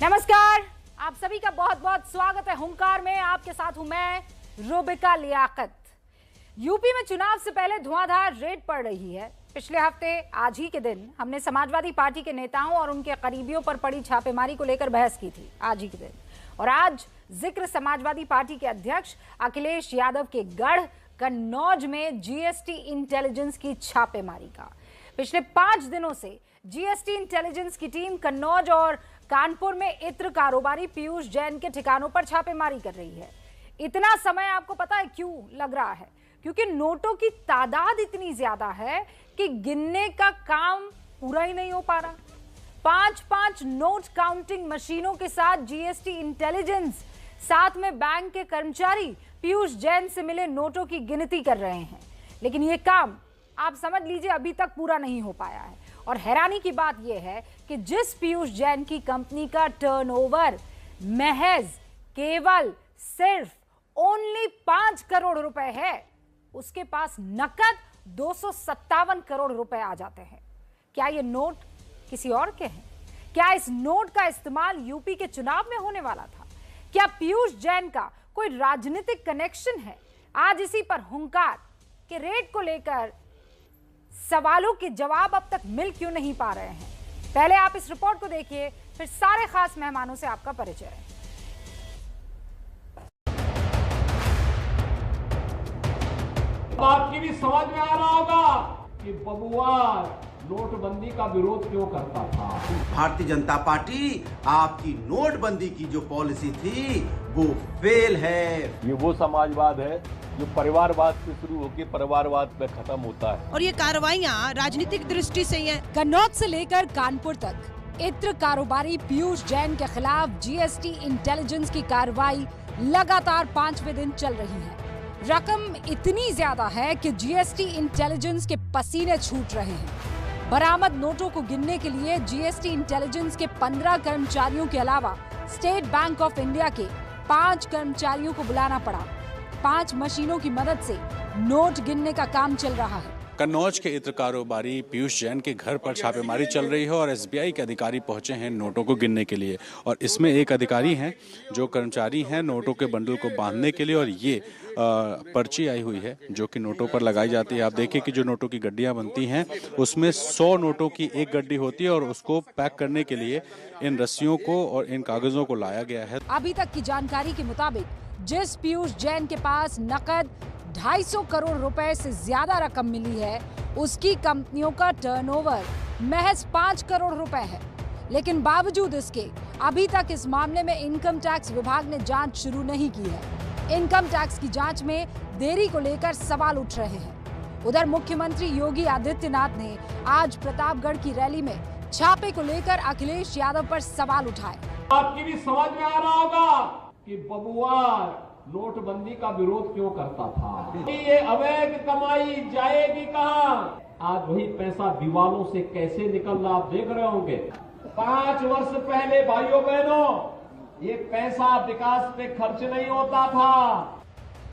नमस्कार, आप सभी का बहुत बहुत स्वागत है हुंकार में। आपके साथ हूं मैं रुबिका लियाकत। यूपी में चुनाव से पहले धुआंधार रेड पड़ रही है। पिछले हफ्ते आज ही के दिन हमने समाजवादी पार्टी के नेताओं और उनके करीबियों पर पड़ी छापेमारी को लेकर बहस की थी आज ही के दिन, और आज जिक्र समाजवादी पार्टी के अध्यक्ष अखिलेश यादव के गढ़ कन्नौज में जीएसटी इंटेलिजेंस की छापेमारी का। पिछले 5 दिनों से जीएसटी इंटेलिजेंस की टीम कन्नौज और कानपुर में इत्र कारोबारी पीयूष जैन के ठिकानों पर छापेमारी कर रही है। इतना समय आपको पता है क्यों लग रहा है? क्योंकि नोटों की तादाद इतनी ज्यादा है कि गिनने का काम पूरा ही नहीं हो पा रहा। 5-5 नोट काउंटिंग मशीनों के साथ जीएसटी इंटेलिजेंस, साथ में बैंक के कर्मचारी पीयूष जैन से मिले नोटों की गिनती कर रहे हैं, लेकिन यह काम आप समझ लीजिए अभी तक पूरा नहीं हो पाया है। और हैरानी की बात यह है कि जिस पीयूष जैन की कंपनी का टर्नओवर महज केवल सिर्फ ओनली 5 करोड़ रुपए है, उसके पास नकद 257 करोड़ रुपए आ जाते हैं। क्या ये नोट किसी और के हैं? क्या इस नोट का इस्तेमाल यूपी के चुनाव में होने वाला था? क्या पीयूष जैन का कोई राजनीतिक कनेक्शन है? आज इसी पर हुंकार के रेड को लेकर सवालों के जवाब अब तक मिल क्यों नहीं पा रहे हैं। पहले आप इस रिपोर्ट को देखिए, फिर सारे खास मेहमानों से आपका परिचय। आपकी भी समझ में आ रहा होगा कि बबुआ नोटबंदी का विरोध क्यों करता था। भारतीय जनता पार्टी आपकी नोटबंदी की जो पॉलिसी थी वो फेल है। ये वो समाजवाद है जो परिवारवाद से शुरू होकर परिवारवाद में खत्म होता है, और ये कार्रवाइयां राजनीतिक दृष्टि से हैं। कन्नौज से लेकर कानपुर तक इत्र कारोबारी पीयूष जैन के खिलाफ जीएसटी इंटेलिजेंस की कार्रवाई लगातार 5वें दिन चल रही है। रकम इतनी ज्यादा है कि जीएसटी इंटेलिजेंस के पसीने छूट रहे हैं। बरामद नोटों को गिनने के लिए जीएसटी इंटेलिजेंस के 15 कर्मचारियों के अलावा स्टेट बैंक ऑफ इंडिया के 5 कर्मचारियों को बुलाना पड़ा। 5 मशीनों की मदद से नोट गिनने का काम चल रहा है। कन्नौज के इत्र कारोबारी पीयूष जैन के घर पर छापेमारी चल रही है और एसबीआई के अधिकारी पहुंचे हैं नोटों को गिनने के लिए। और इसमें एक अधिकारी हैं जो कर्मचारी हैं नोटों के बंडल को बांधने के लिए, और ये पर्ची आई हुई है जो कि नोटों पर लगाई जाती है। आप देखिए कि जो नोटों की गड्डियां बनती हैं उसमें 100 नोटों की एक गड्डी होती है, और उसको पैक करने के लिए इन रस्सियों को और इन कागजों को लाया गया है। अभी तक की जानकारी के मुताबिक जिस पीयूष जैन के पास नकद 250 करोड़ रुपए से ज्यादा रकम मिली है, उसकी कंपनियों का टर्नओवर महज 5 करोड़ रुपए है। लेकिन बावजूद इसके अभी तक इस मामले में इनकम टैक्स विभाग ने जांच शुरू नहीं की है। इनकम टैक्स की जांच में देरी को लेकर सवाल उठ रहे हैं। उधर मुख्यमंत्री योगी आदित्यनाथ ने आज प्रतापगढ़ की रैली में छापे को लेकर अखिलेश यादव पर सवाल उठाए। आपकी भी समझ में आ रहा होगा कि बबुआ नोटबंदी का विरोध क्यों करता था। ये अवैध कमाई जाएगी कहां? आज वही पैसा दीवालों से कैसे निकल रहा आप देख रहे होंगे। 5 वर्ष पहले भाइयों बहनों ये पैसा विकास पे खर्च नहीं होता था।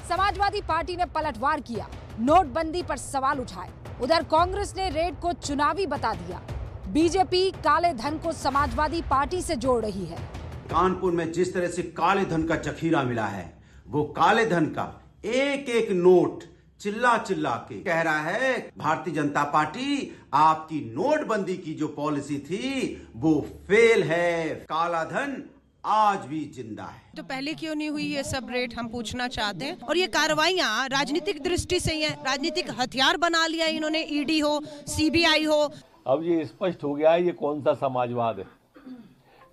समाजवादी पार्टी ने पलटवार किया, नोटबंदी पर सवाल उठाए। उधर कांग्रेस ने रेड को चुनावी बता दिया। बीजेपी काले धन को समाजवादी पार्टी से जोड़ रही है। कानपुर में जिस तरह से काले धन का जखीरा मिला है, वो काले धन का एक एक नोट चिल्ला चिल्ला के कह रहा है भारतीय जनता पार्टी आपकी नोटबंदी की जो पॉलिसी थी वो फेल है। काला धन आज भी जिंदा है। तो पहले क्यों नहीं हुई ये सब रेड, हम पूछना चाहते हैं। और ये कार्रवाइयां राजनीतिक दृष्टि से हैं, राजनीतिक हथियार बना लिया इन्होंने। ईडी हो, सीबीआई हो। अब ये स्पष्ट हो गया है ये कौन सा समाजवाद है।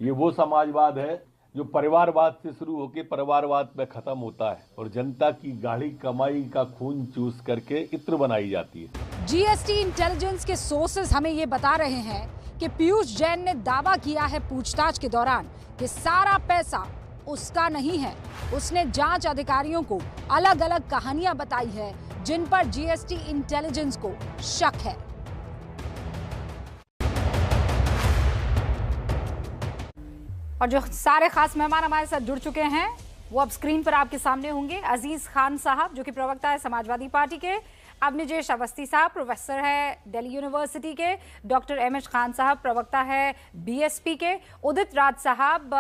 ये वो समाजवाद है जो परिवारवाद से शुरू होकर परिवारवाद में खत्म होता है, और जनता की गाढ़ी कमाई का खून चूस करके इत्र बनाई जाती है। जीएसटी इंटेलिजेंस के सोर्सेस हमें ये बता रहे हैं कि पीयूष जैन ने दावा किया है पूछताछ के दौरान कि सारा पैसा उसका नहीं है। उसने जांच अधिकारियों को अलग अलग कहानियां बताई है जिन पर जीएसटी इंटेलिजेंस को शक है। और जो सारे खास मेहमान हमारे साथ जुड़ चुके हैं वो अब स्क्रीन पर आपके सामने होंगे। अजीज खान साहब जो कि प्रवक्ता है समाजवादी पार्टी के, अवनिजेश अवस्थी साहब प्रोफेसर है दिल्ली यूनिवर्सिटी के, डॉक्टर एम.एच. खान साहब प्रवक्ता है बीएसपी के, उदित राज साहब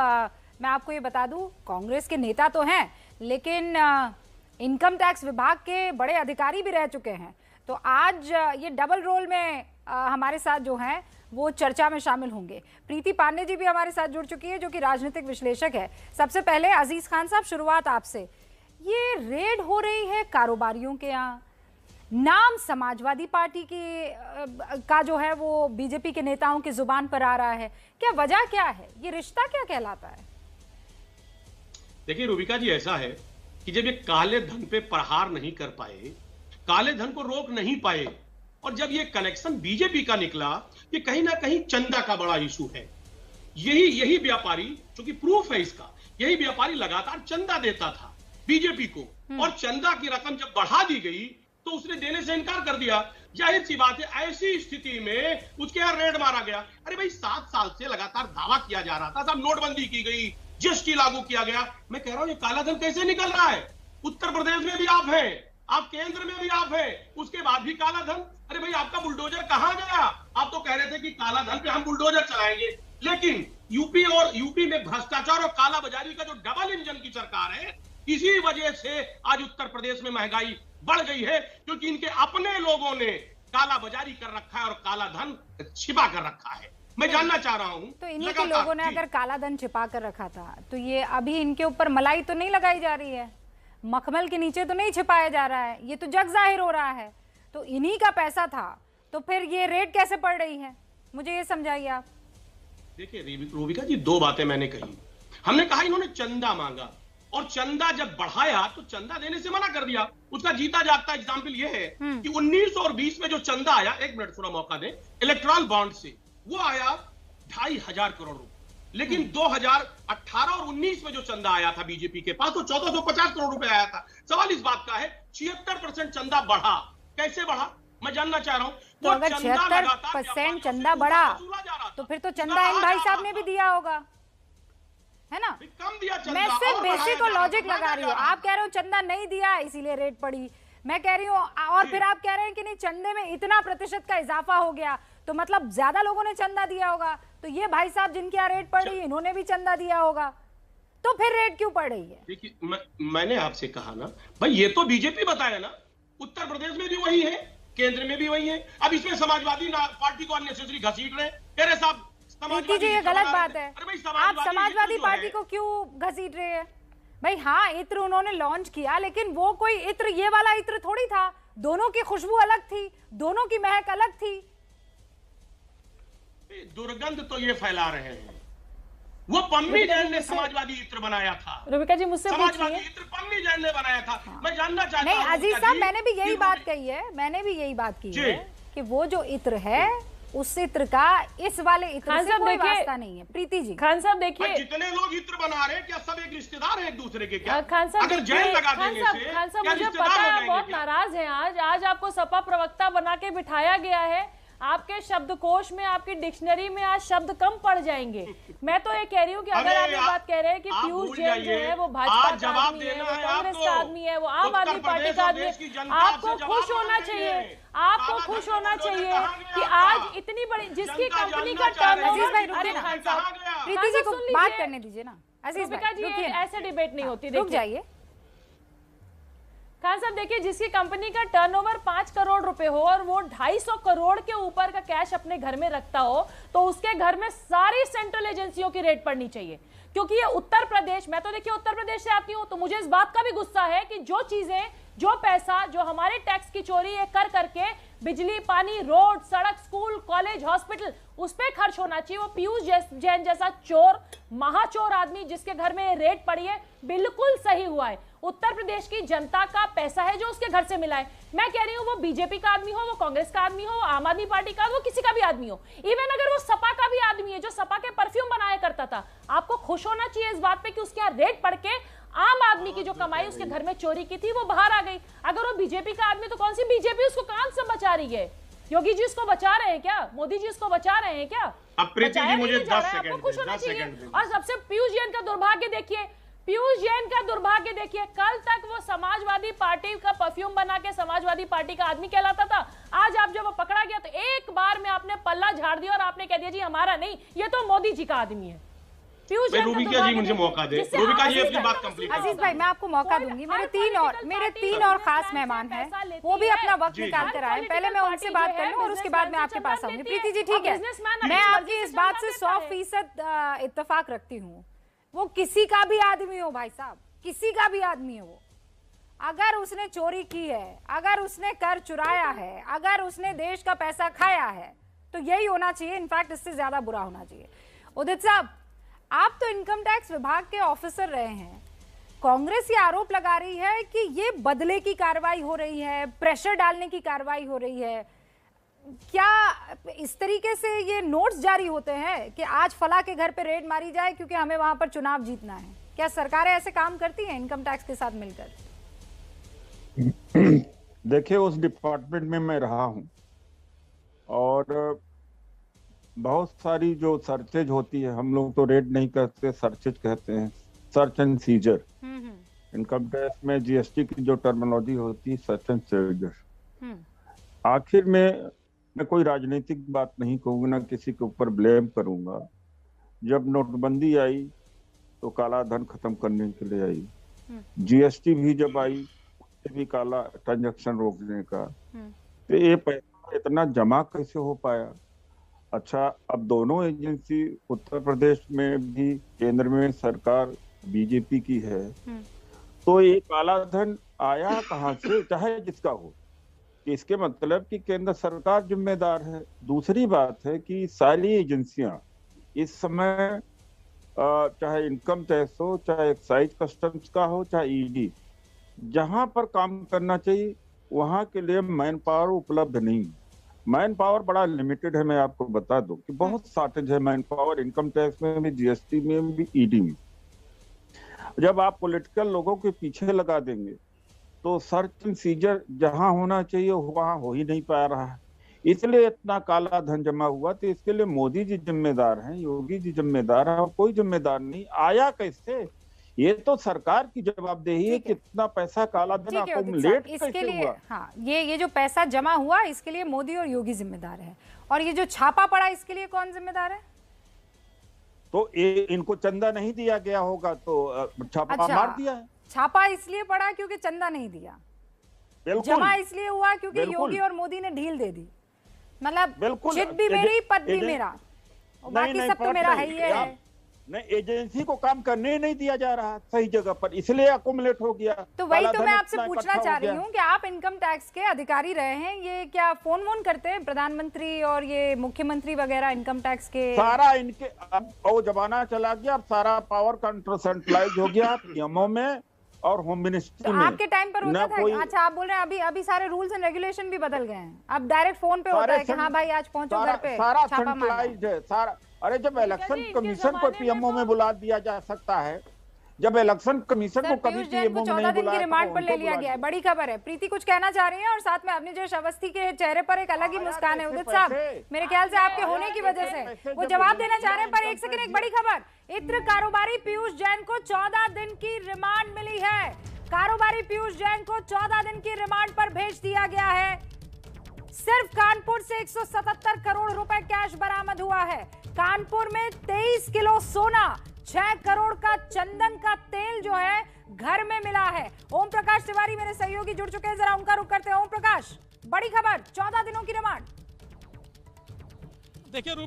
मैं आपको ये बता दूं कांग्रेस के नेता तो हैं लेकिन इनकम टैक्स विभाग के बड़े अधिकारी भी रह चुके हैं। तो आज ये डबल रोल में हमारे साथ जो हैं वो चर्चा में शामिल होंगे। प्रीति पांडे जी भी हमारे साथ जुड़ चुकी है जो कि राजनीतिक विश्लेषक है। सबसे पहले अजीज खान साहब शुरुआत आपसे, ये रेड हो रही है कारोबारियों के यहाँ, नाम समाजवादी पार्टी का जो है वो बीजेपी के नेताओं की जुबान पर आ रहा है, क्या वजह क्या है, ये रिश्ता क्या कहलाता है? देखिए रूबिका जी, ऐसा है कि जब ये काले धन पे प्रहार नहीं कर पाए, काले धन को रोक नहीं पाए, और जब ये कनेक्शन बीजेपी का निकला, ये कहीं ना कहीं चंदा का बड़ा इशू है। यही व्यापारी, क्योंकि प्रूफ है इसका, यही व्यापारी लगातार चंदा देता था बीजेपी को, और चंदा की रकम जब बढ़ा दी गई तो उसने देने से इनकार कर दिया। जाहिर सी बात है ऐसी स्थिति में उसके यहां रेड मारा गया। अरे भाई 7 साल से लगातार दावा किया जा रहा था, सब नोटबंदी की गई, जीएसटी लागू किया गया, मैं कह रहा हूं ये काला धन कैसे निकल रहा है? उत्तर प्रदेश में भी आप हैं, आप केंद्र में भी आप हैं, उसके बाद भी काला धन। अरे भाई आपका बुलडोजर कहां गया? आप तो कह रहे थे कि काला धन पे हम बुलडोजर चलाएंगे, लेकिन यूपी में भ्रष्टाचार और काला बाजारी का जो डबल इंजन की सरकार है, इसी वजह से आज उत्तर प्रदेश में महंगाई बढ़ गई है, क्योंकि इनके अपने लोगों ने काला बाजारी कर रखा है और काला धन छिपा कर रखा है। मैं जानना चाह रहा हूं, तो इन्हीं के लोगों ने अगर काला धन छिपा कर रखा था तो ये अभी इनके ऊपर मलाई तो नहीं लगाई जा रही है, मखमल के नीचे तो नहीं छिपाया जा रहा है, ये तो जग जाहिर हो रहा है। तो इन्हीं का पैसा था, तो फिर ये रेट कैसे पड़ रही है, मुझे ये समझाइए आप। देखिए रूबिका जी, 2 बातें मैंने कही। हमने कहा इन्होंने चंदा मांगा, और चंदा जब बढ़ाया तो चंदा देने से मना कर दिया। उसका जीता जागता एग्जाम्पल ये है कि 19 और 20 में जो चंदा आया, 1 मिनट थोड़ा मौका दें, इलेक्ट्रॉल बॉन्ड से वो आया 2,500 करोड़ रुपए, लेकिन 2018 और 19 में जो चंदा आया था बीजेपी के पास, तो 1450 करोड़ रुपए आया था। सवाल इस बात का है 76% चंदा बढ़ा, कैसे बढ़ा मैं जानना चाह रहा हूं। तो अगर 76% चंदा बढ़ा तो फिर तो चंदा इन भाई साहब ने भी दिया होगा, है ना? कम दिया चंदा, मैं सिर्फ बेसिक और लॉजिक लगा रही हूँ। आप कह रहे हो चंदा नहीं दिया इसीलिए रेट पड़ी, मैं कह रही हूँ, और फिर आप कह रहे हैं कि नहीं चंदे में इतना प्रतिशत का इजाफा हो गया, तो मतलब ज्यादा लोगों ने चंदा दिया होगा। तो ये भाई साहब जिनकी यहाँ रेट पड़ रही है इन्होंने भी चंदा दिया होगा, तो फिर रेट क्यों पड़ रही है? देखिए मैंने आपसे कहा ना भाई, ये तो बीजेपी बताया ना, उत्तर प्रदेश में भी वही है, केंद्र में भी वही है। अब इसमें समाजवादी पार्टी को अननेसेसरी घसीट रहे। कह रहे साहब जी ये गलत बात है, आप समाजवादी पार्टी को क्यों घसीट रहे हैं भाई? हाँ इत्र उन्होंने लॉन्च किया, लेकिन वो कोई इत्र ये वाला इत्र थोड़ी था, दोनों की खुशबू अलग थी, दोनों की महक अलग थी। दुर्गंध तो ये फैला रहे हैं, वो पम्मी जैन ने समाजवादी इत्र बनाया था। रूबिका जी मुझसे समाजवादी इत्र पम्मी जैन ने बनाया था। मैं जानना चाहता हूं। नहीं अजीज साहब, मैंने भी यही बात कही है, मैंने भी यही बात की है कि वो जो इत्र है उस इत्र का इस वाले इत्र से कोई वास्ता नहीं है। प्रीति जी, खान साहब देखिए, जितने लोग इत्र बना रहे हैं क्या सब एक रिश्तेदार हैं एक दूसरे के? क्या खान साहब अगर जेल लगा देने से खान साहब मुझे पता है आप बहुत नाराज हैं। आज आपको सपा प्रवक्ता बना के बिठाया गया है, आपके शब्दकोश में, आपकी डिक्शनरी में आज शब्द कम पड़ जाएंगे। मैं तो ये कह रही हूँ कि अगर आप ये बात कह रहे हैं कि पीयूष जैन जो है वो भाजपा का आदमी है, वो कांग्रेस का आदमी है, वो आम आदमी पार्टी का आदमी है, आपको खुश होना चाहिए, आपको खुश होना चाहिए कि आज इतनी बड़ी जिसकी कंपनी का टर्नओवर। अरे खान साहब, प्रीति जी को बात करने दीजिए ना। अजीज भाई ऐसे डिबेट नहीं होती, रुक जाइए। खान साहब देखिए, जिसकी कंपनी का टर्नओवर 5 करोड़ रुपए हो और वो 250 करोड़ के ऊपर का कैश अपने घर में रखता हो, तो उसके घर में सारी सेंट्रल एजेंसियों की रेड पड़नी चाहिए। क्योंकि ये उत्तर प्रदेश, मैं तो देखिए उत्तर प्रदेश से आती हूँ, तो मुझे इस बात का भी गुस्सा है कि जो चीजें, जो पैसा जो हमारे टैक्स की चोरी है कर करके बिजली, पानी, रोड, सड़क, स्कूल, कॉलेज, हॉस्पिटल, उस पर खर्च होना चाहिए। वो पीयूष जैन जैसा चोर, महाचोर आदमी जिसके घर में रेड पड़ी है, बिल्कुल सही हुआ है। उत्तर प्रदेश की जनता का पैसा है जो उसके घर से मिला है। मैं कह रही हूँ वो बीजेपी का आदमी हो, वो कांग्रेस का आदमी हो, वो आम आदमी पार्टी का, वो किसी का भी आदमी हो, इवन अगर वो सपा का भी आदमी है जो सपा के परफ्यूम बनाया करता था, आपको खुश होना चाहिए इस बात पे कि उसके यहाँ रेड पड़ के आम आदमी की जो कमाई उसके घर में चोरी की थी वो बाहर आ गई। अगर वो बीजेपी का आदमी तो कौन सी बीजेपी उसको कहां से बचा रही है? योगी जी उसको बचा रहे हैं क्या? मोदी जी उसको बचा रहे हैं क्या? अब प्रीति जी मुझे 10 सेकंड खुश होना चाहिए। और सबसे पीयूष जैन का दुर्भाग्य देखिए, पीयूष जैन का दुर्भाग्य देखिए, कल तक वो समाजवादी पार्टी का परफ्यूम बना के समाजवादी पार्टी का आदमी कहलाता था। आज आप जब वो पकड़ा गया तो एक बार में आपने पल्ला झाड़ दिया और आपने कह दिया जी हमारा नहीं, ये तो मोदी जी का आदमी है। पीयूष जैन रूबिका जी मुझे मौका दे, रूबिका जी अपनी बात कंप्लीट करें। अजीज भाई मैं आपको मौका दूंगी। मेरे तीन और खास मेहमान हैं, वो भी अपना वक्त निकाल कर आए। पहले मैं उनसे बात कर लूं और उसके बाद मैं आपके पास आऊंगी। प्रीति जी ठीक है, मैं आपकी इस बात से 100% इत्तेफाक रखती हूँ। वो किसी का भी आदमी हो भाई साहब, किसी का भी आदमी हो, अगर उसने चोरी की है, अगर उसने कर चुराया है, अगर उसने देश का पैसा खाया है, तो यही होना चाहिए। इनफैक्ट इससे ज्यादा बुरा होना चाहिए। उदित साहब, आप तो इनकम टैक्स विभाग के ऑफिसर रहे हैं। कांग्रेस ये आरोप लगा रही है कि ये बदले की कार्रवाई हो रही है, प्रेशर डालने की कार्रवाई हो रही है। क्या इस तरीके से ये नोट्स जारी होते हैं कि आज फला के घर पे रेड मारी जाए क्योंकि हमें वहां पर चुनाव जीतना है? क्या सरकारें ऐसे काम करती हैं इनकम टैक्स के साथ मिलकर? देखिए, उस डिपार्टमेंट में मैं रहा हूं और बहुत सारी जो सर्चेज होती है, हम लोग तो रेड नहीं करते, सर्चेज कहते हैं, search and seizure. Income tax में जीएसटी की जो टर्मिनोलॉजी होती है, सर्च एंड सीजर। आखिर में मैं कोई राजनीतिक बात नहीं कहूंगा, ना किसी के ऊपर ब्लेम करूंगा। जब नोटबंदी आई तो काला धन खत्म करने के लिए आई, जीएसटी भी जब आई उससे भी काला ट्रांजैक्शन रोकने का। तो ये पैसा इतना जमा कैसे हो पाया? अच्छा, अब दोनों एजेंसी, उत्तर प्रदेश में भी केंद्र में सरकार बीजेपी की है, तो ये काला धन आया कहाँ से, चाहे जिसका हो? इसके मतलब कि केंद्र सरकार जिम्मेदार है। दूसरी बात है कि सारी एजेंसियां इस समय, चाहे इनकम टैक्स हो, चाहे एक्साइज कस्टम्स का हो, चाहे ईडी, जहां पर काम करना चाहिए वहां के लिए मैन पावर उपलब्ध नहीं। मैन पावर बड़ा लिमिटेड है। मैं आपको बता दूं कि बहुत शॉर्टेज है मैन पावर, इनकम टैक्स में भी, जीएसटी में भी, ईडी में। जब आप पॉलिटिकल लोगों के पीछे लगा देंगे तो सर्च एंड सीजर जहां होना चाहिए वहां हो ही नहीं पा रहा है, इसलिए इतना काला धन जमा हुआ। तो इसके लिए मोदी जी जिम्मेदार हैं, योगी जी जिम्मेदार है, और कोई जिम्मेदार नहीं। आया कैसे? ये तो सरकार की जवाबदेही है कि इतना पैसा काला धन अकुमुलेट कैसे हुआ। हाँ, ये जो पैसा जमा हुआ इसके लिए मोदी और योगी जिम्मेदार है, और ये जो छापा पड़ा इसके लिए कौन जिम्मेदार है? तो इनको चंदा नहीं दिया गया होगा तो छापा मार दिया है। छापा इसलिए पड़ा क्योंकि चंदा नहीं दिया, जमा इसलिए हुआ क्योंकि योगी और मोदी ने ढील दे दी। मतलब चिट भी मेरी, पद भी मेरा, और बाकी सब तो मेरा है ही है। नहीं, एजेंसी को काम करने नहीं दिया जा रहा सही जगह पर, इसलिए अकुमुलेट हो गया। तो वही तो मैं आपसे पूछना चाह रही हूँ कि आप इनकम टैक्स के अधिकारी रहे हैं, ये क्या फोन वोन करते हैं प्रधानमंत्री और ये मुख्यमंत्री वगैरह इनकम टैक्स के? सारा इनके, अब वो जमाना चला गया, अब सारा पावर कंट्रोल सेंट्रलाइज हो गया पीएमओ में और होम मिनिस्ट्री में। आपके टाइम पर होता था? अच्छा, आप बोल रहे हैं अभी सारे रूल्स एंड रेगुलेशन भी बदल गए हैं, अब डायरेक्ट फोन पे होता है कि हाँ भाई आज पहुंचो घर पे, सारा सेंट्रलाइज्ड है सारा। अरे जब इलेक्शन कमीशन को पीएमओ में बुला दिया जा सकता है, जब इलेक्शन कमीशन को कभी पीएमओ में नहीं बुलाया, रिमांड पर ले लिया गया है, बड़ी खबर है। प्रीति कुछ कहना चाह रही है और साथ में अवनीश अवस्थी के चेहरे पर एक अलग ही मुस्कान है। उदित साहब, मेरे ख्याल से आपके होने की वजह से वो जवाब देना चाह रहे हैं, पर एक सेकंड, एक बड़ी खबर, इत्र कारोबारी पीयूष जैन को 14 दिन की रिमांड मिली है। कारोबारी पीयूष जैन को 14 दिन की रिमांड पर भेज दिया गया है। सिर्फ कानपुर से 177 करोड़ रुपए कैश बरामद हुआ है। कानपुर में 23 किलो सोना, 6 करोड़ का चंदन का तेल जो है घर में मिला है। ओम प्रकाश तिवारी मेरे सहयोगी जुड़ चुके हैं, जरा उनका रुख करते हैं। ओम प्रकाश, बड़ी खबर, 14 दिनों की रिमांड। देखिए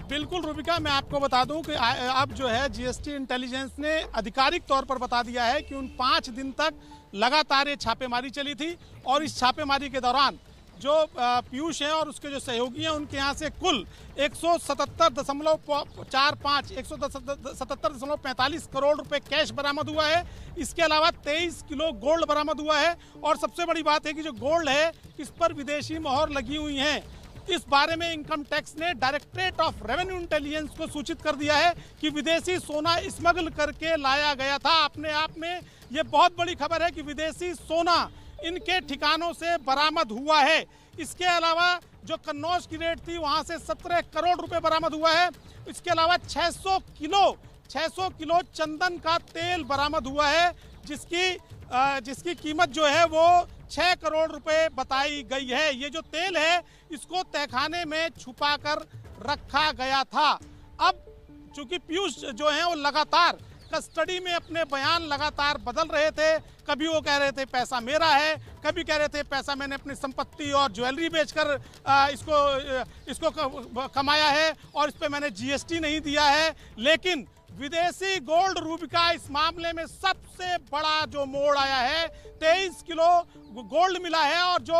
बिल्कुल रूबिका, मैं आपको बता दूं कि अब जो है जीएसटी इंटेलिजेंस ने आधिकारिक तौर पर बता दिया है कि उन 5 दिन तक लगातार ये छापेमारी चली थी, और इस छापेमारी के दौरान जो पीयूष हैं और उसके जो सहयोगी हैं उनके यहाँ से कुल 177.45 करोड़ रुपए कैश बरामद हुआ है। इसके अलावा 23 किलो गोल्ड बरामद हुआ है, और सबसे बड़ी बात है कि जो गोल्ड है इस पर विदेशी मोहर लगी हुई है। इस बारे में इनकम टैक्स ने डायरेक्टरेट ऑफ रेवेन्यू इंटेलिजेंस को सूचित कर दिया है कि विदेशी सोना स्मगल करके लाया गया था। अपने आप में ये बहुत बड़ी खबर है कि विदेशी सोना इनके ठिकानों से बरामद हुआ है। इसके अलावा जो कन्नौज की रेट थी वहां से 17 करोड़ रुपए बरामद हुआ है। इसके अलावा 600 किलो 600 किलो चंदन का तेल बरामद हुआ है, जिसकी कीमत जो है वो 6 करोड़ रुपए बताई गई है। ये जो तेल है इसको तहखाने में छुपा कर रखा गया था। अब चूंकि पीयूष जो है वो लगातार कस्टडी में अपने बयान लगातार बदल रहे थे। कभी वो कह रहे थे पैसा मेरा है, कभी कह रहे थे पैसा मैंने अपनी संपत्ति और ज्वेलरी बेचकर इसको कमाया है और इस पे मैंने जीएसटी नहीं दिया है। लेकिन विदेशी गोल्ड रूबिका इस मामले में सबसे बड़ा जो मोड़ आया है, 23 किलो गोल्ड मिला है और जो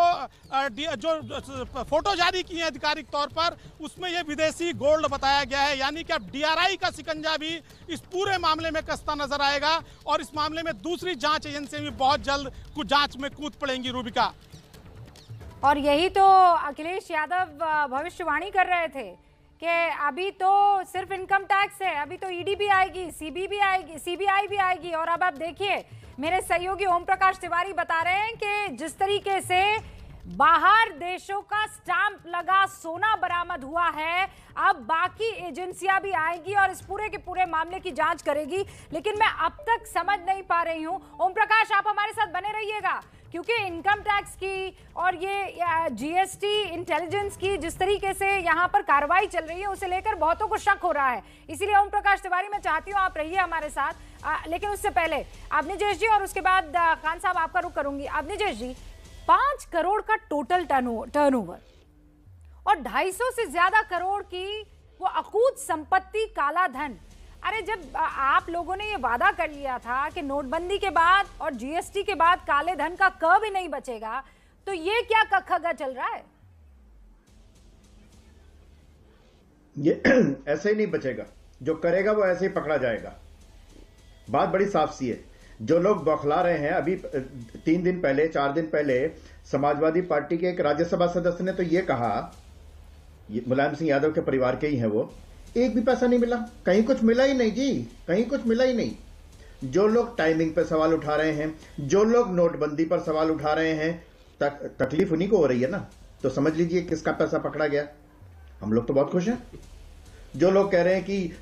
फोटो जारी की है आधिकारिक तौर पर उसमें ये विदेशी गोल्ड बताया गया है। यानी कि अब डीआरआई का शिकंजा भी इस पूरे मामले में कसता नजर आएगा और इस मामले में दूसरी जांच एजेंसी भी बहुत जल्द कुछ जांच में कूद पड़ेंगी रूबिका। और यही तो अखिलेश यादव भविष्यवाणी कर रहे थे कि अभी तो सिर्फ इनकम टैक्स है, अभी तो ईडी भी आएगी, सीबीआई भी आएगी। और अब आप देखिए, मेरे सहयोगी ओम प्रकाश तिवारी बता रहे हैं कि जिस तरीके से बाहर देशों का स्टैंप लगा सोना बरामद हुआ है, अब बाकी एजेंसियां भी आएगी और इस पूरे के पूरे मामले की जांच करेगी। लेकिन मैं अब तक समझ नहीं पा रही हूं, ओम प्रकाश आप हमारे साथ बने रहिएगा, क्योंकि इनकम टैक्स की और ये जीएसटी इंटेलिजेंस की जिस तरीके से यहाँ पर कार्रवाई चल रही है उसे लेकर बहुतों को शक हो रहा है। इसीलिए ओम प्रकाश तिवारी मैं चाहती हूँ आप रहिए हमारे साथ। लेकिन उससे पहले अवनीजेश जी और उसके बाद खान साहब आपका रुख करूंगी। अवनीजेश जी, 5 करोड़ का टोटल टर्नओवर और 250 से ज्यादा करोड़ की वो अकूत संपत्ति, काला धन। अरे जब आप लोगों ने ये वादा कर लिया था कि नोटबंदी के बाद और जीएसटी के बाद काले धन का क भी नहीं बचेगा, तो ये क्या कखगा चल रहा है? ये ऐसे ही नहीं बचेगा, जो करेगा वो ऐसे ही पकड़ा जाएगा। बात बड़ी साफ सी है। जो लोग बौखला रहे हैं, अभी 3 दिन पहले 4 दिन पहले समाजवादी पार्टी के एक राज्यसभा सदस्य ने तो ये कहा, मुलायम सिंह यादव के परिवार के ही हैं वो, एक भी पैसा नहीं मिला, कहीं कुछ मिला ही नहीं जी, कहीं कुछ मिला ही नहीं। जो लोग टाइमिंग पर सवाल उठा रहे हैं, जो लोग नोटबंदी पर सवाल उठा रहे हैं, तकलीफ उन्हीं को हो रही है ना। तो समझ लीजिए किसका पैसा पकड़ा गया। हम लोग तो बहुत खुश हैं। जो लोग कह रहे हैं कि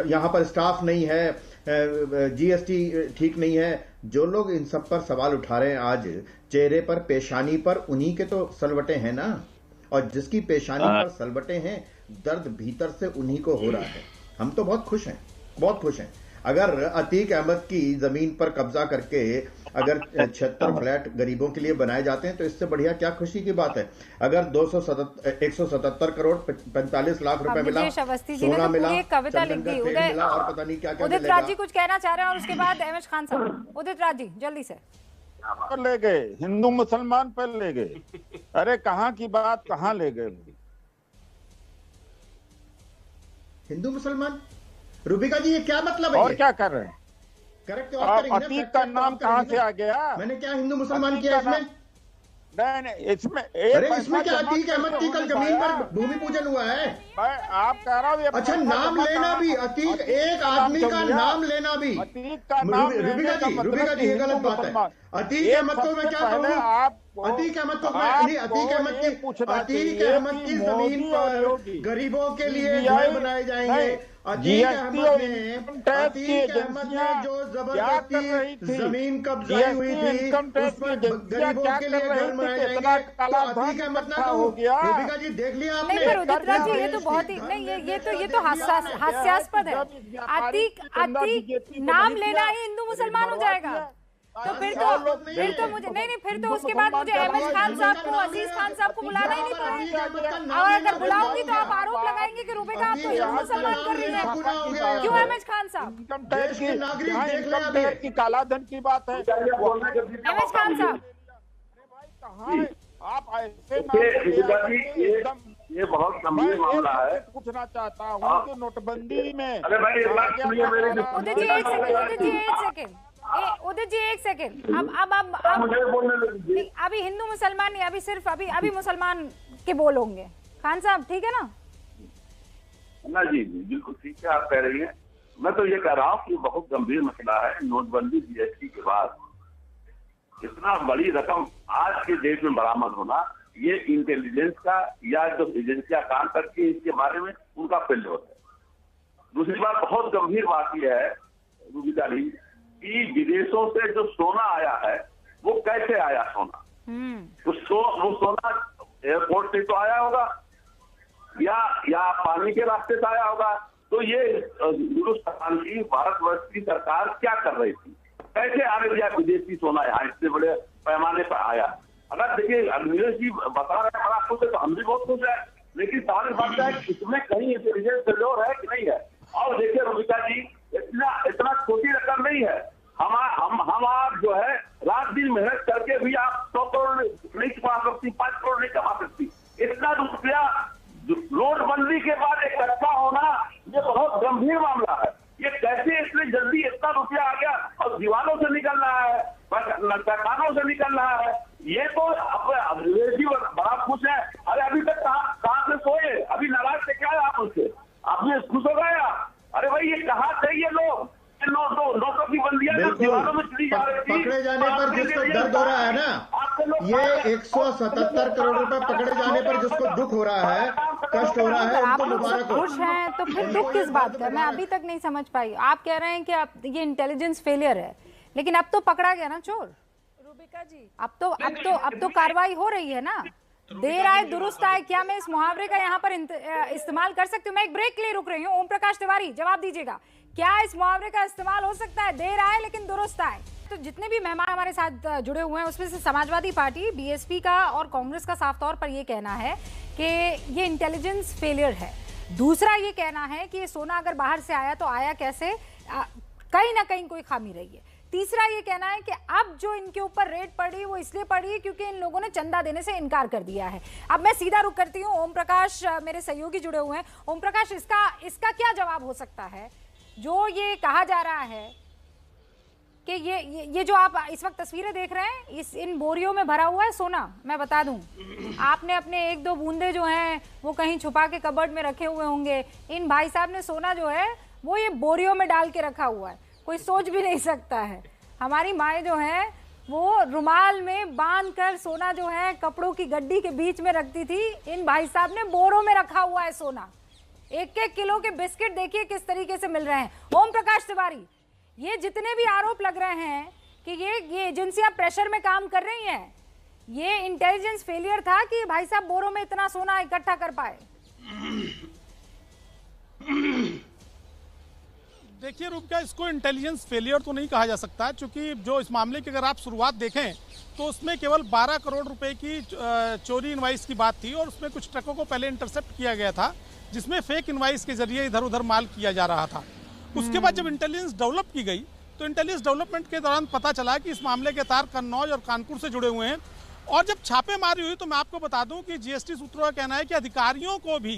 यहां पर स्टाफ नहीं है, जीएसटी ठीक नहीं है, जो लोग इन सब पर सवाल उठा रहे हैं आज चेहरे पर, पेशानी पर, उन्हीं के तो सलवटे हैं ना। और जिसकी पेशानी पर सलवटे हैं, दर्द भीतर से उन्हीं को हो रहा है। हम तो बहुत खुश हैं, बहुत खुश हैं। अगर अतीक अहमद की जमीन पर कब्जा करके अगर 76 फ्लैट गरीबों के लिए बनाए जाते हैं तो इससे बढ़िया क्या खुशी की बात है। अगर 177 करोड़ 45 लाख रुपए मिला, सोना मिला, कविता लिख दी, मिला और पता नहीं क्या क्या। उदित राज जी कुछ कहना चाह रहे हैं और उसके बाद एमएच खान साहब। उदित राज जी जल्दी से। ले गए, हिंदू मुसलमान पर ले गए। अरे कहाँ की बात कहाँ ले गए? हिंदू मुसलमान, रूबिका जी ये क्या मतलब है? और क्या कर रहे हैं? करेक्ट। अतीक का नाम कहाँ से आ गया? मैंने क्या हिंदू मुसलमान किया इसमें? नहीं, इसमें अरे इसमें क्या अतीक अहमद की कल जमीन पर भूमि पूजन हुआ है? आप कह रहा हूँ। अच्छा, नाम लेना भी, अतीक एक आदमी का नाम लेना भी, अतीक का नाम। रूबिका जी ये गलत बात है। अतीक अहमद को मैं क्या कहूँ? अतीक अहमद को अतीक अहमद की जमीन पर गरीबों के लिए घर बनाए जाएंगे। अतीक अहमद ने जो जबरदस्ती जमीन कब्जाई हुई थी उस पर गरीबों के लिए घर बनाए जाएंगे। तो अतीक अहमद ना हो गया। रूबिका जी देख लिया आपने? नहीं पर उदित राज जी ये तो बहुत ही नहीं, ये तो हास्यास्पद है। अतीक नाम लेना ही हिंदू मुसलमान हो जाएगा। तो फिर तो मुझे नहीं, फिर तो उसके बाद मुझे एमएच खान साहब को, अजीज खान साहब को बुलाना ही नहीं पड़ेगा। और अगर बुलाऊंगी तो आप आरोप लगाएंगे कि रूबिका आप तो हिंदू मुसलमान कर रही है। क्यों एमएच खान साहब? इनकम टैक्स की काला धन की बात है। एमएच खान साहब आप ऐसे ये बहुत गंभीर मामला है। पूछना चाहता हूँ कि नोटबंदी में, अरे भाई उदित जी एक सेकेंड। अब अभी हिंदू मुसलमान नहीं, अभी सिर्फ अभी मुसलमान के बोलोगे। खान साहब ठीक है ना? ना जी बिल्कुल ठीक है, आप कह रही हैं। मैं तो ये कह रहा हूँ कि बहुत गंभीर मसला है। नोटबंदी जीएसटी के बाद इतना बड़ी रकम आज के देश में बरामद होना, ये इंटेलिजेंस का या जो एजेंसियां काम करती है इसके बारे में उनका फील्ड होता है। दूसरी बात, बहुत गंभीर बात यह है रूबिका जी कि विदेशों से जो सोना आया है वो कैसे आया सोना? वो सोना एयरपोर्ट से तो आया होगा या पानी के रास्ते से आया होगा। तो ये हिंदुस्तान की भारतवर्ष की सरकार क्या कर रही थी? कैसे आने दिया विदेशी सोना यहाँ इतने बड़े पैमाने पर आया? अगर देखिए अग्निवेश जी बता रहे हैं बड़ा खुश है तो हम भी बहुत खुश है, लेकिन सारी बात है इसमें कहीं इंटेलिजेंस फेल्योर है कि नहीं है। और देखिए रूबिका जी, इतना छोटी रकम नहीं है। हम आप जो है रात दिन मेहनत करके भी आप 100 करोड़ नहीं कमा सकती, 5 करोड़ नहीं कमा सकती। इतना रुपया नोटबंदी के बाद इकट्ठा होना ये बहुत गंभीर मामला है। ये कैसे इतनी जल्दी इतना रुपया आ गया और दीवारों से निकल रहा है, सरकारों से निकल रहा है? ये तो अग्निवेश जी बड़ा खुश है। अरे अभी तक कहाँ से सोए? अभी नाराज से क्या है आप उससे? आपने खुश हो गया? अरे भाई ये कहाँ थे ये लोग? नोटों की बंदियां दीवारों में चली जा रही थी। पकड़े जाने पर जिसको दर्द हो रहा है ना, ये 177 करोड़ रुपए पकड़े जाने पर जिसको दुख हो रहा है, कष्ट हो रहा है, आप उनको लोग मुबारक हो। खुश हैं तो फिर दुख किस बात का? मैं अभी तक नहीं समझ पाई। आप कह रहे हैं कि आप ये इंटेलिजेंस फेलियर है, लेकिन अब तो पकड़ा गया ना चोर। रूबिका जी, अब तो कार्रवाई हो रही है ना। देर आए दुरुस्त आए, क्या मैं इस मुहावरे का यहाँ पर इस्तेमाल कर सकती हूँ? मैं एक ब्रेक के लिए रुक रही हूँ। ओम प्रकाश तिवारी जवाब दीजिएगा, क्या इस मुहावरे का इस्तेमाल हो सकता है? देर आए लेकिन दुरुस्त आए। तो जितने भी मेहमान हमारे साथ जुड़े हुए हैं उसमें से समाजवादी पार्टी, बीएसपी का और कांग्रेस का साफ तौर पर ये कहना है कि ये इंटेलिजेंस फेलियर है। दूसरा ये कहना है कि ये सोना अगर बाहर से आया तो आया कैसे, कहीं ना कहीं कोई खामी रही है। तीसरा ये कहना है कि अब जो इनके ऊपर रेड पड़ी वो इसलिए पड़ी है क्योंकि इन लोगों ने चंदा देने से इनकार कर दिया है। अब मैं सीधा रुख करती हूँ, ओम प्रकाश मेरे सहयोगी जुड़े हुए हैं। ओम प्रकाश, इसका क्या जवाब हो सकता है? जो ये कहा जा रहा है कि ये जो आप इस वक्त तस्वीरें देख रहे हैं, इन बोरियों में भरा हुआ है सोना। मैं बता दूं, आपने अपने 1-2 बूंदे जो हैं वो कहीं छुपा के कबर्ड में रखे हुए होंगे। इन भाई साहब ने सोना जो है वो ये बोरियों में डाल के रखा हुआ है, कोई सोच भी नहीं सकता है। हमारी माएँ जो हैं वो रुमाल में बांध कर सोना जो है कपड़ों की गड्डी के बीच में रखती थी। इन भाई साहब ने बोरों में रखा हुआ है सोना। 1-1 किलो के बिस्किट देखिए किस तरीके से मिल रहे हैं। ओम प्रकाश तिवारी, ये जितने भी आरोप लग रहे हैं कि ये एजेंसियां प्रेशर में काम कर रही हैं, ये इंटेलिजेंस फेलियर था कि भाई साहब बोरों में इतना सोना इकट्ठा कर पाए? देखिए रूबिका, इसको इंटेलिजेंस फेलियर तो नहीं कहा जा सकता, क्योंकि जो इस मामले की अगर आप शुरुआत देखें तो उसमें केवल 12 करोड़ रुपए की चोरी इनवाइस की बात थी और उसमें कुछ ट्रकों को पहले इंटरसेप्ट किया गया था जिसमें फेक इनवाइस के जरिए इधर उधर माल किया जा रहा था। उसके बाद जब इंटेलिजेंस डेवलप की गई तो इंटेलिजेंस डेवलपमेंट के दौरान पता चला कि इस मामले के तार कन्नौज और कानपुर से जुड़े हुए हैं। और जब छापेमारी हुई तो मैं आपको बता दूं कि जीएसटी सूत्रों का कहना है कि अधिकारियों को भी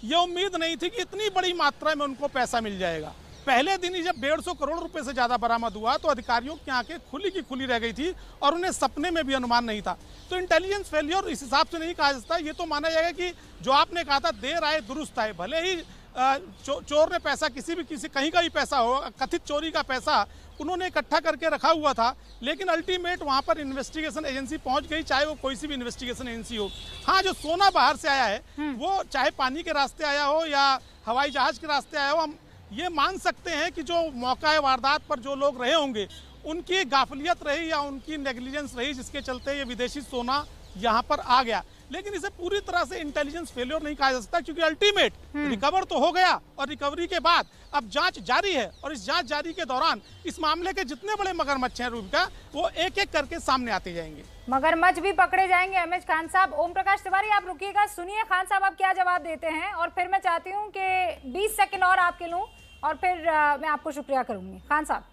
ये उम्मीद नहीं थी कि इतनी बड़ी मात्रा में उनको पैसा मिल जाएगा। पहले दिन ही जब 150 करोड़ रुपए से ज़्यादा बरामद हुआ तो अधिकारियों की आंखें खुली की खुली रह गई थी और उन्हें सपने में भी अनुमान नहीं था। तो इंटेलिजेंस फेलियर इस हिसाब से नहीं कहा जाता। ये तो माना जाएगा कि जो आपने कहा था देर आए दुरुस्त आए, भले ही चोर ने पैसा किसी कहीं का भी पैसा हो, कथित चोरी का पैसा उन्होंने इकट्ठा करके रखा हुआ था, लेकिन अल्टीमेट वहां पर इन्वेस्टिगेशन एजेंसी पहुंच गई, चाहे वो कोई सी भी इन्वेस्टिगेशन एजेंसी हो। हाँ, जो सोना बाहर से आया है वो चाहे पानी के रास्ते आया हो या हवाई जहाज के रास्ते आया हो, हम ये मान सकते हैं कि जो मौका वारदात पर जो लोग रहे होंगे उनकी गाफिलियत रही या उनकी नेग्लिजेंस रही जिसके चलते ये विदेशी सोना यहाँ पर आ गया। लेकिन इसे पूरी तरह से इंटेलिजेंस फेलियर नहीं कहा जा सकता, क्योंकि अल्टीमेट रिकवर तो हो गया और रिकवरी के बाद अब जांच जारी है और इस जांच जारी के दौरान इस मामले के जितने बड़े मगरमच्छ हैं रूबिका, वो एक एक करके सामने आते जाएंगे, मगरमच्छ भी पकड़े जाएंगे। एमएच खान साहब, ओम प्रकाश तिवारी आप रुकिएगा, सुनिए खान साहब आप क्या जवाब देते हैं, और फिर मैं चाहती हूँ कि 20 सेकंड और आपके लूँ और फिर मैं आपको शुक्रिया करूंगी। खान साहब,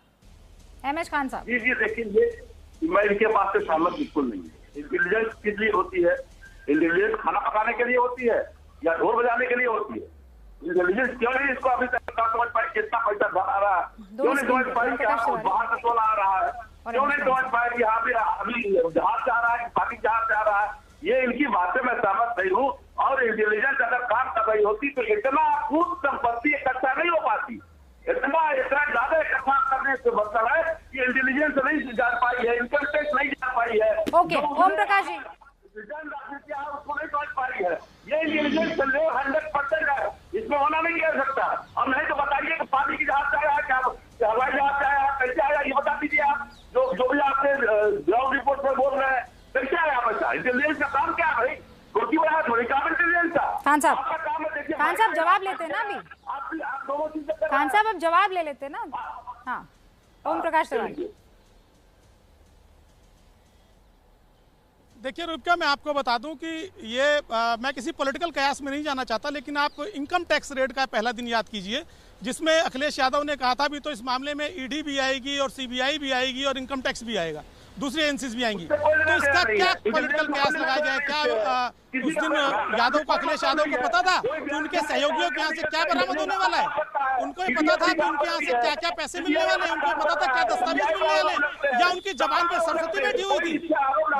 एमएच खान साहब। जी देखिए, मैं इनके बात से सहमत बिल्कुल नहीं है। इंटेलिजेंस किस लिए होती है? इंटेलिजेंस खाना पकाने के लिए होती है या ढोल बजाने के लिए होती है? इंटेलिजेंस क्यों नहीं इसको अभी तक समझ पाई कितना पैसा आ रहा है? क्यों नहीं समझ पाई कि बाहर से सोना आ रहा है? क्यों नहीं समझ पाया कि यहाँ पे अभी जहाज से आ रहा है, पानी जहाज से आ रहा है? ये इनकी बातें मैं सहमत नहीं हूँ। और इंटेलिजेंस अगर काम कर रही होती तो इतना खूब संपत्ति इकट्ठा नहीं हो पाती, इतना ज्यादा इकट्ठा करने से मतलब है कि इंटेलिजेंस नहीं जान पाई है, इनकम टैक्स नहीं जान पाई है। ओके, ओम प्रकाश जी, उसको नहीं समझ पाई है। ये इंटेलिजेंस 100% है, इसमें होना नहीं कर सकता। अब नहीं तो बताइए ग्राउंड रिपोर्ट पर बोल रहे हैं, तो क्या है आपका इंटेलिजेंस का काम? क्या है भाई? रोटी बना थोड़ी काम इंटेलिजेंस का। खान साहब, आपका काम है, देखिए खान साहब जवाब लेते हैं ना अभी। आप दोनों चीजें खान साहब अब जवाब ले लेते हैं ना। हाँ, ओम प्रकाश तिवारी। देखिए रुबिका, मैं आपको बता दूं कि ये मैं किसी पॉलिटिकल कयास में नहीं जाना चाहता, लेकिन आप इनकम टैक्स रेड का पहला दिन याद कीजिए, जिसमें अखिलेश यादव ने कहा था भी तो इस मामले में ईडी भी आएगी और सीबीआई भी आएगी और इनकम टैक्स भी आएगा, दूसरी एजेंसीज भी आएंगी। तो इसका क्या पॉलिटिकल कयास लगाया जाए? क्या उस दिन यादव को, अखिलेश यादव को पता था कि उनके सहयोगियों के यहाँ से क्या बरामद होने वाला है? उनको ये पता था कि उनके यहाँ से क्या क्या पैसे मिलने वाले हैं? उनको पता था क्या दस्तावेज मिलने वाले हैं? या उनकी जबान पर सरस्वती बैठी हुई थी?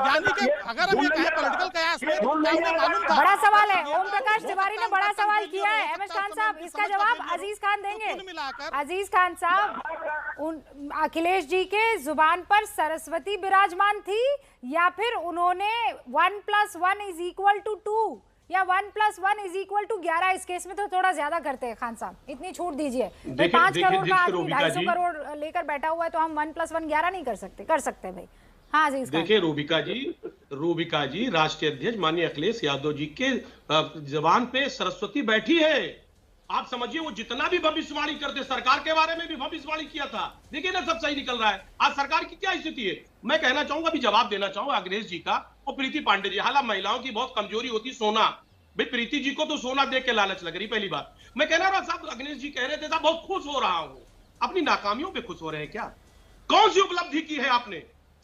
यानी कि अगर हम ये कहें पॉलिटिकल कयास में, तो क्या उन्हें मालूम था? बड़ा सवाल है, ओम प्रकाश तिवारी ने बड़ा सवाल किया है। एम एस खान साहब, इसका जवाब अजीज खान देंगे। अजीज खान साहब, अखिलेश जी के जुबान पर सरस्वती विराजमान थी या फिर उन्होंने 1+1 = 2 या 1+1 = 11? इस केस में तो थोड़ा ज्यादा करते हैं खान साहब, इतनी छूट दीजिए। 5 करोड़ का आदमी 250 करोड़ लेकर बैठा हुआ है, तो हम 1+1 11 नहीं कर सकते? कर सकते हैं भाई। हाँ जी, देखिए रूबिका जी, राष्ट्रीय अध्यक्ष माननीय अखिलेश यादव जी के जबान पे सरस्वती बैठी है। आप समझिए, वो जितना भी भविष्यवाणी करते, सरकार के बारे में भी भविष्यवाणी किया था, देखिए ना सब सही निकल रहा है। आज सरकार की क्या स्थिति है? मैं कहना चाहूंगा, अभी जवाब देना चाहूंगा अखिलेश जी का और प्रीति पांडे जी। हालांकि महिलाओं की बहुत कमजोरी होती सोना, भाई प्रीति जी को तो सोना देख के लालच लग रही। पहली बात मैं कहना रहा साहब, अखिलेश जी कह रहे थे साहब बहुत खुश हो रहा हूं। अपनी नाकामियों पे खुश हो रहे हैं क्या? कौन सी उपलब्धि की है आपने?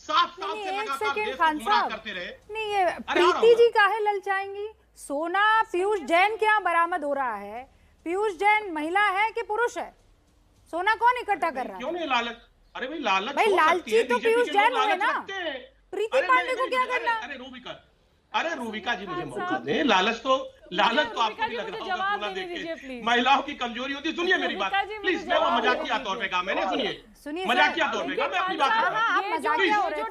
7 साल से लगातार देश को गुमराह करते रहे। नहीं, ये प्रीति जी काहे ललचाएंगी? सोना पीयूष जैन के यहाँ बरामद हो रहा है। पीयूष जैन महिला है कि पुरुष है? सोना कौन इकट्ठा कर रहा है? क्यों नहीं लालच? अरे भाई लालच, भाई लालची तो पीयूष जैन हुए ना। प्रीति पांडे को क्या करना? अरे रूबिका जी मुझे मौका दें। लालच तो आपको भी लग रहा होगा सोना देख के। महिलाओं की कमजोरी होती है। सुनिए मेरी बात प्लीज, मैं वो मजाकिया तौर पे कहा मैंने, सुनिए मजाकिया तौर पे कहा, मैं अपनी बात कर रहा हूं। मजाकिया हो रहे थे,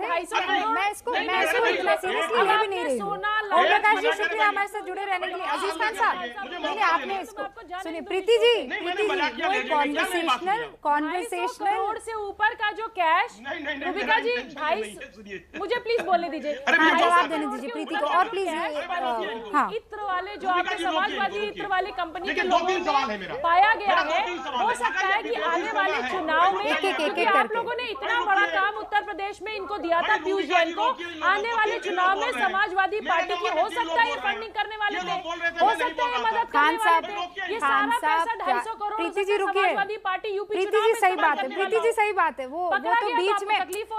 मैं इसको सीरियसली ले भी नहीं रही हूं। ओम प्रकाश जी शुक्रिया हमारे साथ जुड़े रहने के लिए। अजीज खान साहब, नहीं आपने इसको सुनिए। प्रीति जी, कॉन्वर्सेशनल करोड़ से ऊपर का जो कैश, रूबिका जी मुझे प्लीज बोलने दीजिए, जवाब देने दीजिए प्रीति को। और प्लीज हाँ, इत्र वाले जो आपके समाजवादी इत्र वाली कंपनी के लोगों में पाया गया है, हो सकता है कि आने वाले चुनाव में, क्योंकि आप लोगों ने इतना बड़ा काम उत्तर प्रदेश में इनको दिया था पीयूष जैन को, आने वाले चुनाव में समाजवादी पार्टी की हो सकता है ये फंडिंग करने वाले थे, हो सकता है मदद करने वाले थे। ये सारा पैसा 250 करोड़ प्रीति जी रुकिए, समाजवादी पार्टी यूपी प्रीति जी सही बात है, प्रीति जी सही बात है। वो तो बीच में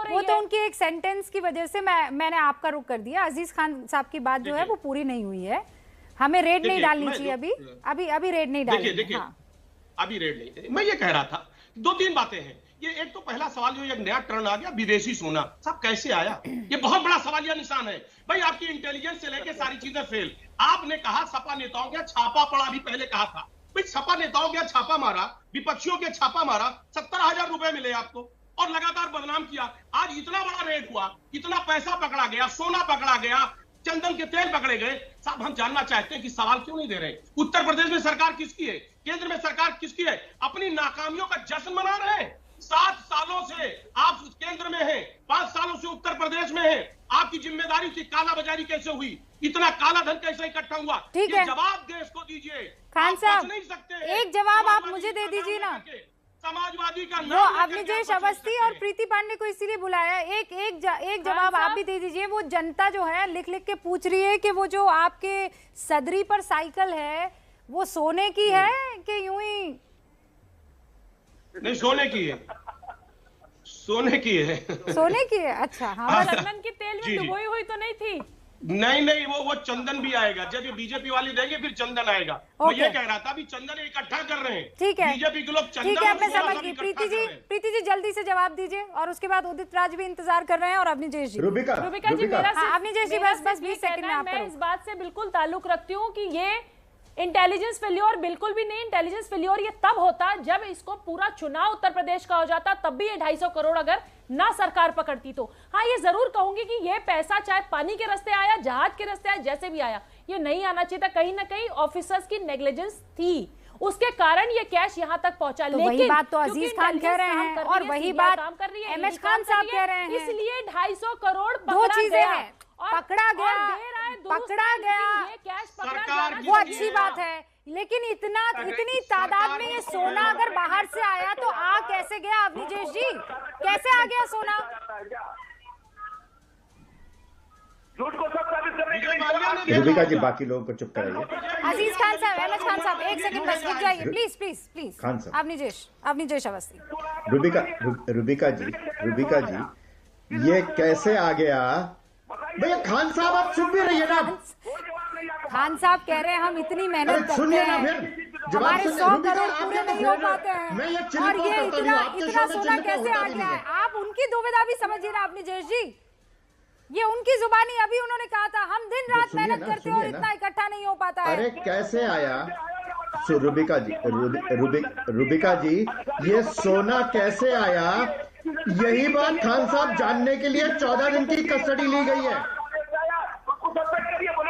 वो तो उनकी एक सेंटेंस की वजह से मैंने आपका रुख कर दिया। अजीज खान साहब की बात जो है वो पूरी नहीं हुई है। हमें रेड नहीं डालनी चाहिए अभी रेड नहीं डालनी। देखिए अभी रेड नहीं। मैं ये कह रहा था 2-3 बातें हैं। ये एक तो पहला सवाल जो एक नया टर्न आ गया, विदेशी सोना सब कैसे आया, ये बहुत बड़ा सवालिया निशान है। भाई आपकी इंटेलिजेंस से लेके सारी चीजें फेल। आपने कहा सपा नेताओं के छापा पड़ा, भी पहले कहा था भाई सपा नेताओं के छापा मारा, विपक्षियों के छापा मारा, 70,000 रुपए मिले आपको और लगातार बदनाम किया। आज इतना बड़ा रेड हुआ, इतना पैसा पकड़ा गया, सोना पकड़ा गया, चंदन के तेल पकड़े गए। साहब हम जानना चाहते हैं कि सवाल क्यों नहीं दे रहे? उत्तर प्रदेश में सरकार किसकी है? केंद्र में सरकार किसकी है? अपनी नाकामियों का जश्न मना रहे हैं। 7 सालों से आप केंद्र में हैं, 5 सालों से उत्तर प्रदेश में हैं। आपकी जिम्मेदारी थी, कालाबाजारी कैसे हुई, इतना काला धन कैसे इकट्ठा हुआ? ठीक है, जवाब देश को दीजिए। खान साहब नहीं सकते, एक जवाब आप मुझे दे दीजिए ना। समाजवादी का वो अवनीश अवस्थी और प्रीति पांडे को इसीलिए बुलाया। एक जवाब आप भी दे दीजिए। वो जनता जो है लिख के पूछ रही है कि वो जो आपके सदरी पर साइकिल है वो सोने की है कि यूं ही? नहीं, सोने की है, सोने की है। सोने की है, अच्छा। हाँ, चंदन की तेल में डुबोई हुई तो नहीं थी? नहीं, वो चंदन भी आएगा। जब ये बीजेपी वाले देंगे फिर चंदन आएगा। मैं ये कह रहा था अभी चंदन इकट्ठा कर रहे हैं। ठीक है, बीजेपी के लोग चंदन। ठीक है, मैं समझ गई। प्रीति जी जल्दी से जवाब दीजिए और उसके बाद उदित राज भी इंतजार कर रहे हैं और अवनीश जी। रूबिका जी अवनीश जी बस 20 सेकंड में आप मैं इस बात से बिल्कुल ताल्लुक रखती हूँ कि ये इंटेलिजेंस फेल्योर बिल्कुल भी नहीं। इंटेलिजेंस फेल्योर ये तब होता जब इसको पूरा चुनाव उत्तर प्रदेश का हो जाता, तब भी ये 250 करोड़ अगर ना सरकार पकड़ती तो। हाँ, ये जरूर कहूंगी कि ये पैसा चाहे पानी के रास्ते आया, जहाज के रास्ते आया, जैसे भी आया, ये नहीं आना चाहिए था। कहीं ना कहीं ऑफिसर्स की नेग्लिजेंस थी उसके कारण ये कैश यहाँ तक पहुंचा। तो वही बात तो अजीज खान कह रहे हैं और वही बात एमएच खान साहब कह रहे हैं, इसलिए 250 करोड़ दो चीजें हैं, पकड़ा गया वो अच्छी बात है, लेकिन इतनी तादाद में ये सोना अगर बाहर से आया तो आ कैसे गया अवनीश जी, कैसे आ गया सोना? रूबिका जी बाकी लोगों को चुप कराइए। अजीज खान साहब, एमएच खान साहब, एक सेकंड बस रुक जाइए प्लीज प्लीज प्लीज। खान साहब, अवनीश अवस्थी। रूबिका जी ये कैसे आ गया? भैया खान साहब आप सुन भी रहिए ना। खान साहब कह रहे हैं हम इतनी मेहनत करते हैं, हमारे 100 करोड़ पूरे नहीं हो पाते हैं और ये इतना सोना कैसे आ गया है? आप उनकी दुविधा भी समझिए ना अवनीश जी, ये उनकी जुबानी, अभी उन्होंने कहा था हम दिन रात मेहनत करते हैं और इतना इकट्ठा नहीं हो पाता है। अरे कैसे आया? रूबिका जी ये सोना कैसे आया? यही बात खान साहब जानने के लिए 14 दिन की कस्टडी ली गई है।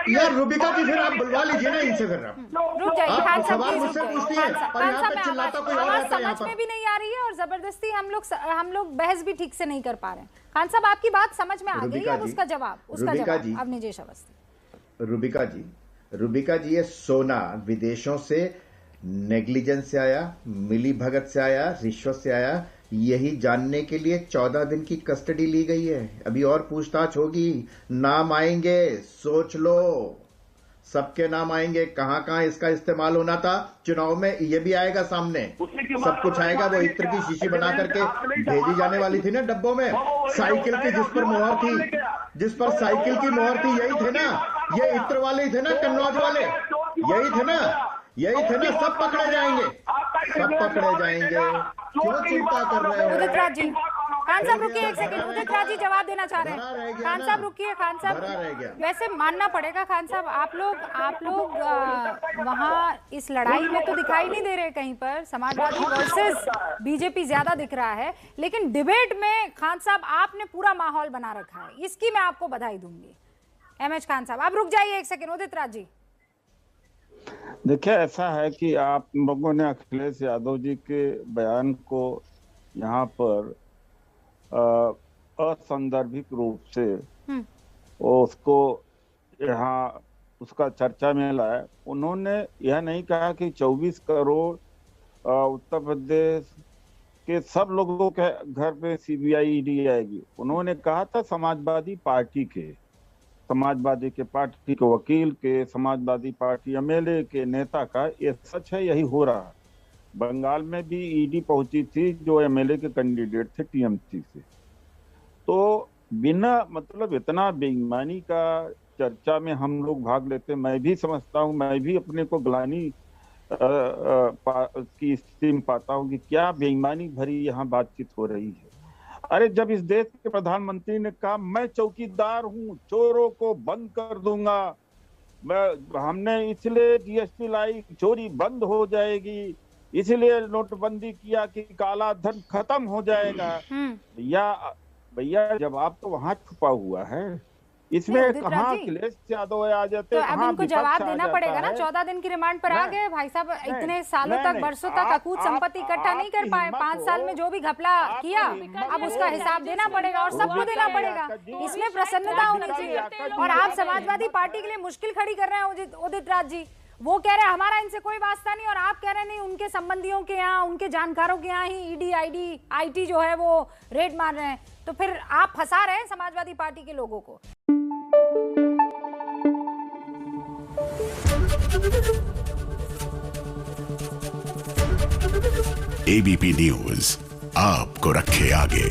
यार रूबिका जी फिर आप बुलवा लीजिए ना इनसे, फिर रुक जाइए खान साहब, सवाल मुझसे पूछती है और यहाँ पे चिल्लाता कोई और आता है यहाँ समझ में भी नहीं आ रही है और जबरदस्ती हम लोग बहस भी ठीक से नहीं कर पा रहे हैं। खान साहब आपकी बात समझ में आ गई है, उसका जवाब अवनीश अवस्थी। रूबिका जी ये सोना विदेशों से नेग्लिजेंस से आया, मिली भगत से आया, रिश्वत से आया, यही जानने के लिए 14 दिन की कस्टडी ली गई है। अभी और पूछताछ होगी, नाम आएंगे, सोच लो, सबके नाम आएंगे, कहां कहां इसका इस्तेमाल होना था। चुनाव में ये भी आएगा सामने, सब कुछ आएगा। वो इत्र की शीशी बना करके भेजी जाने वाली थी ना डब्बों में, साइकिल की जिस पर मोहर थी, जिस पर साइकिल की मोहर थी, यही थे ना, ये इत्र वाले ही थे ना, कन्नौज वाले यही थे ना, सब पकड़े जाएंगे, सब पकड़े जाएंगे। क्यों चिंता कर रहे हो? उदित राज जी, खान साहब रुकिए एक सेकंड, उदित राज जी जवाब देना चाह रहे हैं। खान साहब रुकिए, खान साहब वैसे मानना पड़ेगा खान साहब, आप लोग वहाँ इस लड़ाई में तो दिखाई नहीं दे रहे, कहीं पर समाजवादी वर्सेस बीजेपी ज्यादा दिख रहा है, लेकिन डिबेट में खान साहब आपने पूरा माहौल बना रखा है, इसकी मैं आपको बधाई दूंगी। एमएच खान साहब आप रुक जाइए एक सेकंड। उदित राज जी देखिए ऐसा है कि आप लोगों ने अखिलेश यादव जी के बयान को यहाँ पर असंदर्भिक रूप से उसको यहाँ उसका चर्चा में लाया। उन्होंने यह नहीं कहा कि 24 करोड़ उत्तर प्रदेश के सब लोगों के घर पे सीबीआई ईडी आएगी। उन्होंने कहा था समाजवादी पार्टी के वकील के, समाजवादी पार्टी एमएलए के नेता का। ये सच है, यही हो रहा है। बंगाल में भी ईडी पहुंची थी जो एमएलए के कैंडिडेट थे टीएमसी से। तो बिना मतलब इतना बेईमानी का चर्चा में हम लोग भाग लेते। मैं भी समझता हूँ, मैं भी अपने को ग्लानि की स्थिति में पाता हूँ कि क्या बेईमानी भरी यहाँ बातचीत हो रही है। अरे जब इस देश के प्रधानमंत्री ने कहा मैं चौकीदार हूं, चोरों को बंद कर दूंगा, हमने इसलिए जीएसटी लाई, चोरी बंद हो जाएगी, इसलिए नोटबंदी किया कि काला धन खत्म हो जाएगा। भैया जवाब तो वहां छुपा हुआ है, इसमें कहाँ अखिलेश यादव आ जाते तो अब इनको जवाब देना पड़ेगा ना। 14 दिन की रिमांड पर आ गए भाई साहब, इतने सालों तक, बरसों तक अकूत संपत्ति इकट्ठा नहीं कर पाए, 5 साल में जो भी घपला किया अब उसका हिसाब देना पड़ेगा और सबको देना पड़ेगा। इसमें प्रसन्नता होनी चाहिए। और आप समाजवादी पार्टी के लिए मुश्किल खड़ी कर रहे हैं उदित राज जी। वो कह रहे हैं हमारा इनसे कोई वास्ता नहीं, और आप कह रहे हैं नहीं, उनके संबंधियों के यहाँ, उनके जानकारों के यहाँ ही ईडी आईटी जो है वो रेड मार रहे हैं। तो फिर आप फंसा रहे हैं समाजवादी पार्टी के लोगों को। एबीपी न्यूज आपको रखे आगे।